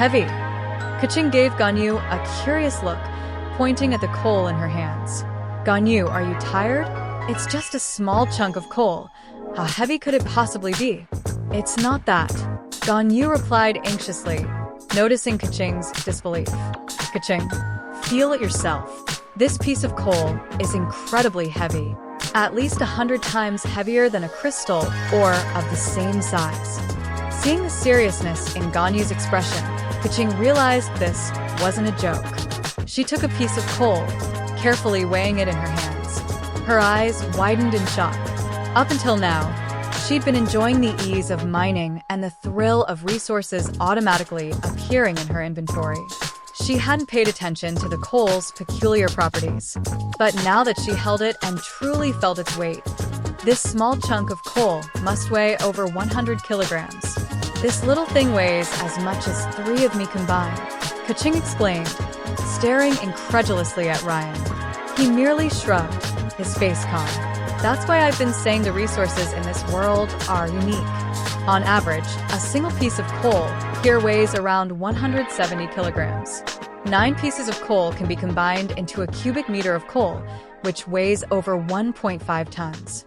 Heavy. Keqing gave Ganyu a curious look, pointing at the coal in her hands. Ganyu, are you tired? It's just a small chunk of coal. How heavy could it possibly be? It's not that. Ganyu replied anxiously, noticing Keqing's disbelief. Keqing, feel it yourself. This piece of coal is incredibly heavy, at least 100 times heavier than a crystal or of the same size. Seeing the seriousness in Ganyu's expression, Keqing realized this wasn't a joke. She took a piece of coal, carefully weighing it in her hands. Her eyes widened in shock. Up until now, she'd been enjoying the ease of mining and the thrill of resources automatically appearing in her inventory. She hadn't paid attention to the coal's peculiar properties. But now that she held it and truly felt its weight, this small chunk of coal must weigh over 100 kilograms. This little thing weighs as much as 3 of me combined, Keqing explained, staring incredulously at Ryen. He merely shrugged, his face calm. That's why I've been saying the resources in this world are unique. On average, a single piece of coal here weighs around 170 kilograms. 9 pieces of coal can be combined into a cubic meter of coal, which weighs over 1.5 tons.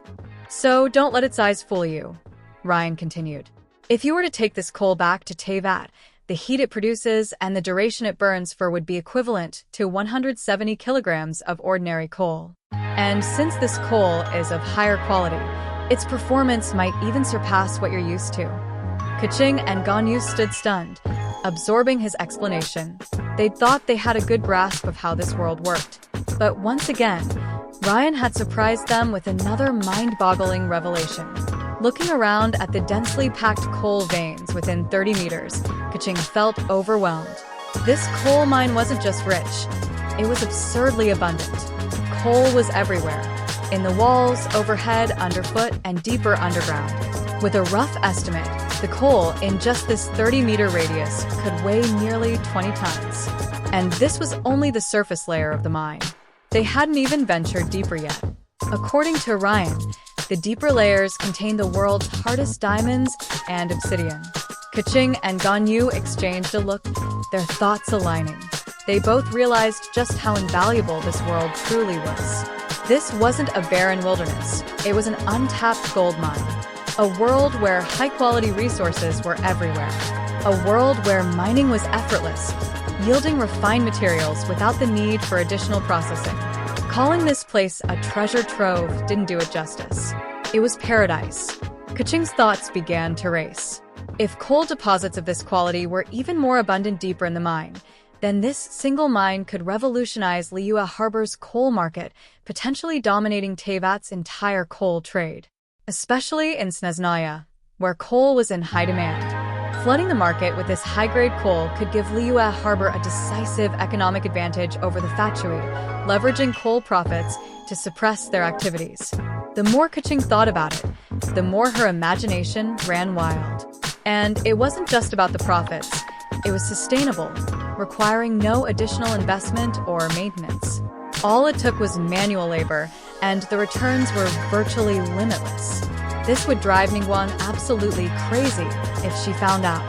So don't let its size fool you, Ryen continued. If you were to take this coal back to Teyvat, the heat it produces and the duration it burns for would be equivalent to 170 kilograms of ordinary coal. And since this coal is of higher quality, its performance might even surpass what you're used to. Keqing and Ganyu stood stunned, absorbing his explanation. They'd thought they had a good grasp of how this world worked. But once again, Ryen had surprised them with another mind-boggling revelation. Looking around at the densely packed coal veins within 30 meters, Keqing felt overwhelmed. This coal mine wasn't just rich, it was absurdly abundant. Coal was everywhere, in the walls, overhead, underfoot, and deeper underground. With a rough estimate, the coal in just this 30-meter radius could weigh nearly 20 tons. And this was only the surface layer of the mine. They hadn't even ventured deeper yet. According to Ryen, the deeper layers contain the world's hardest diamonds and obsidian. Keqing and Ganyu exchanged a look, their thoughts aligning. They both realized just how invaluable this world truly was. This wasn't a barren wilderness, it was an untapped gold mine. A world where high-quality resources were everywhere. A world where mining was effortless, yielding refined materials without the need for additional processing. Calling this place a treasure trove didn't do it justice. It was paradise. Keqing's thoughts began to race. If coal deposits of this quality were even more abundant deeper in the mine, then this single mine could revolutionize Liyue Harbor's coal market, potentially dominating Teyvat's entire coal trade. Especially in Snezhnaya, where coal was in high demand. Flooding the market with this high-grade coal could give Liyue Harbor a decisive economic advantage over the Fatui, leveraging coal profits to suppress their activities. The more Keqing thought about it, the more her imagination ran wild. And it wasn't just about the profits, it was sustainable, requiring no additional investment or maintenance. All it took was manual labor, and the returns were virtually limitless. This would drive Ningguang absolutely crazy if she found out.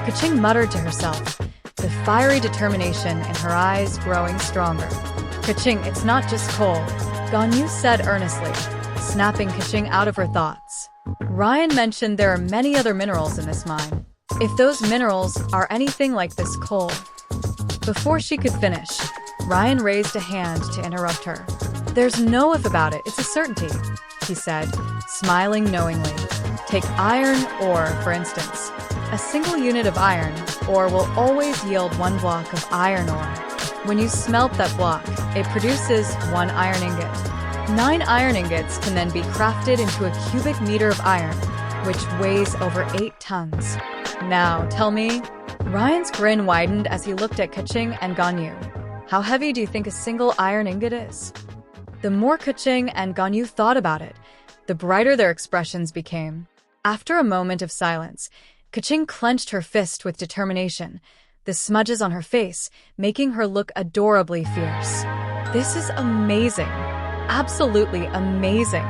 Keqing muttered to herself, the fiery determination in her eyes growing stronger. Keqing, it's not just coal, Ganyu said earnestly, snapping Keqing out of her thoughts. Ryen mentioned there are many other minerals in this mine. If those minerals are anything like this coal. Before she could finish, Ryen raised a hand to interrupt her. There's no if about it, it's a certainty, he said, smiling knowingly. Take iron ore, for instance. A single unit of iron ore will always yield 1 block of iron ore. When you smelt that block, it produces 1 iron ingot. 9 iron ingots can then be crafted into a cubic meter of iron, which weighs over 8 tons. Now, tell me, Ryen's grin widened as he looked at Keqing and Ganyu. How heavy do you think a single iron ingot is? The more Keqing and Ganyu thought about it, the brighter their expressions became. After a moment of silence, Keqing clenched her fist with determination, the smudges on her face making her look adorably fierce. This is amazing. Absolutely amazing.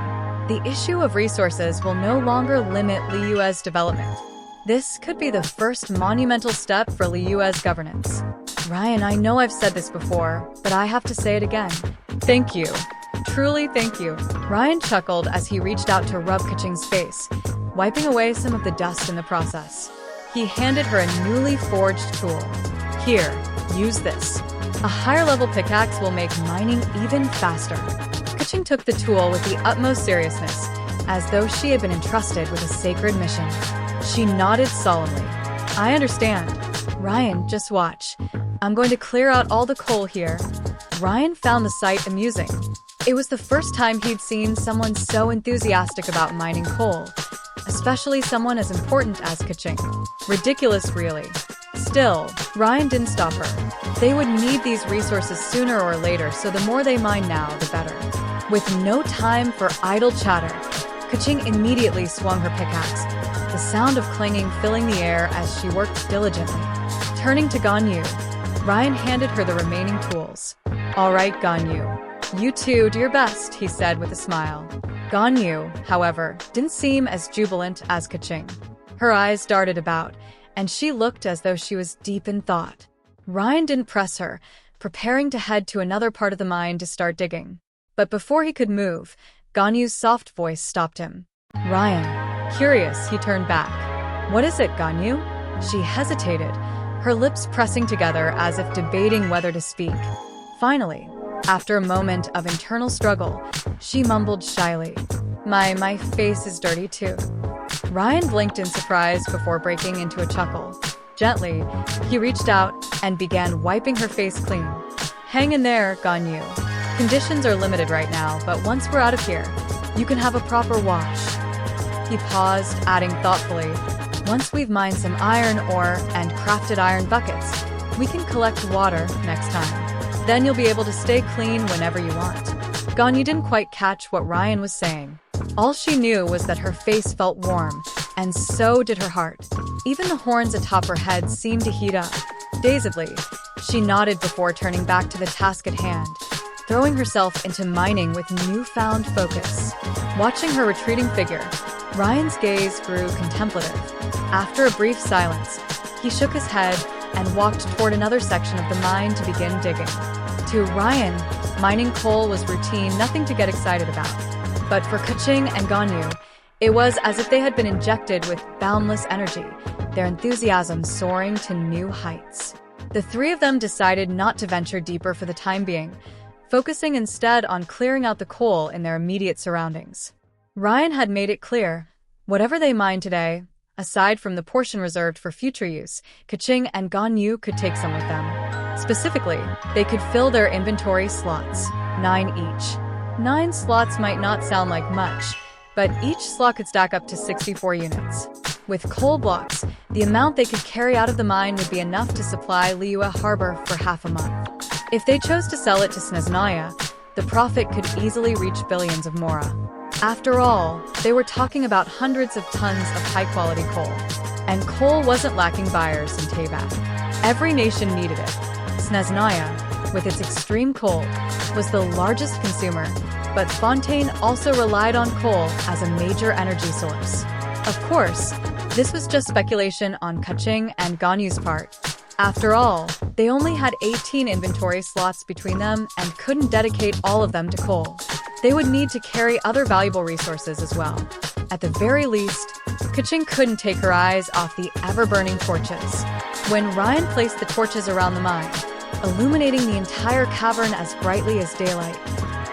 The issue of resources will no longer limit Liyue's development. This could be the first monumental step for Liyue's governance. Ryen, I know I've said this before, but I have to say it again. Thank you. Truly thank you. Ryen chuckled as he reached out to rub Keqing's face, wiping away some of the dust in the process. He handed her a newly forged tool. Here, use this. A higher-level pickaxe will make mining even faster. Keqing took the tool with the utmost seriousness, as though she had been entrusted with a sacred mission. She nodded solemnly. I understand. Ryen, just watch. I'm going to clear out all the coal here. Ryen found the sight amusing. It was the first time he'd seen someone so enthusiastic about mining coal, especially someone as important as Keqing. Ridiculous, really. Still, Ryen didn't stop her. They would need these resources sooner or later, so the more they mine now, the better. With no time for idle chatter, Keqing immediately swung her pickaxe, the sound of clanging filling the air as she worked diligently. Turning to Ganyu, Ryen handed her the remaining tools. All right, Ganyu. You too, do your best, he said with a smile. Ganyu, however, didn't seem as jubilant as Keqing. Her eyes darted about, and she looked as though she was deep in thought. Ryen didn't press her, preparing to head to another part of the mine to start digging. But before he could move, Ganyu's soft voice stopped him. Ryen. Curious, he turned back. What is it, Ganyu? She hesitated, her lips pressing together as if debating whether to speak. Finally, after a moment of internal struggle, she mumbled shyly, My face is dirty too. Ryen blinked in surprise before breaking into a chuckle. Gently, he reached out and began wiping her face clean. Hang in there, Ganyu. Conditions are limited right now, but once we're out of here, you can have a proper wash. He paused, adding thoughtfully, Once we've mined some iron ore and crafted iron buckets, we can collect water next time. Then you'll be able to stay clean whenever you want. Ganyu didn't quite catch what Ryen was saying. All she knew was that her face felt warm, and so did her heart. Even the horns atop her head seemed to heat up. Dazedly, she nodded before turning back to the task at hand, throwing herself into mining with newfound focus. Watching her retreating figure, Ryen's gaze grew contemplative. After a brief silence, he shook his head and walked toward another section of the mine to begin digging. To Ryen, mining coal was routine, nothing to get excited about. But for Keqing and Ganyu, it was as if they had been injected with boundless energy, their enthusiasm soaring to new heights. The three of them decided not to venture deeper for the time being, focusing instead on clearing out the coal in their immediate surroundings. Ryen had made it clear, whatever they mined today, aside from the portion reserved for future use, Keqing and Ganyu could take some with them. Specifically, they could fill their inventory slots, 9 each. 9 slots might not sound like much, but each slot could stack up to 64 units. With coal blocks, the amount they could carry out of the mine would be enough to supply Liyue Harbor for half a month. If they chose to sell it to Snezhnaya, the profit could easily reach billions of Mora. After all, they were talking about hundreds of tons of high-quality coal. And coal wasn't lacking buyers in Teyvat. Every nation needed it. Snezhnaya, with its extreme cold, was the largest consumer, but Fontaine also relied on coal as a major energy source. Of course, this was just speculation on Keqing and Ganyu's part. After all, they only had 18 inventory slots between them and couldn't dedicate all of them to coal. They would need to carry other valuable resources as well. At the very least, Keqing couldn't take her eyes off the ever-burning torches. When Ryen placed the torches around the mine, illuminating the entire cavern as brightly as daylight,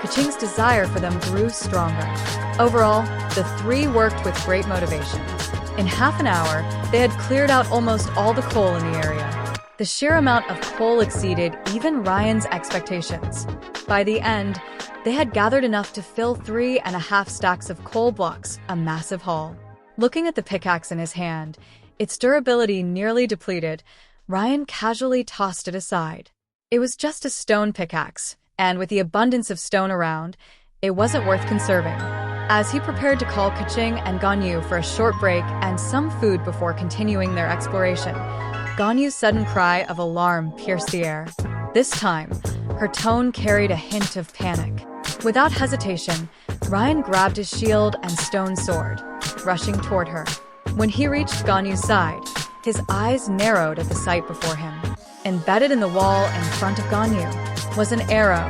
Keqing's desire for them grew stronger. Overall, the three worked with great motivation. In half an hour, they had cleared out almost all the coal in the area. The sheer amount of coal exceeded even Ryen's expectations. By the end, they had gathered enough to fill 3.5 stacks of coal blocks, a massive haul. Looking at the pickaxe in his hand, its durability nearly depleted, Ryen casually tossed it aside. It was just a stone pickaxe, and with the abundance of stone around, it wasn't worth conserving. As he prepared to call Keqing and Ganyu for a short break and some food before continuing their exploration, Ganyu's sudden cry of alarm pierced the air. This time, her tone carried a hint of panic. Without hesitation, Ryen grabbed his shield and stone sword, rushing toward her. When he reached Ganyu's side, his eyes narrowed at the sight before him. Embedded in the wall in front of Ganyu was an arrow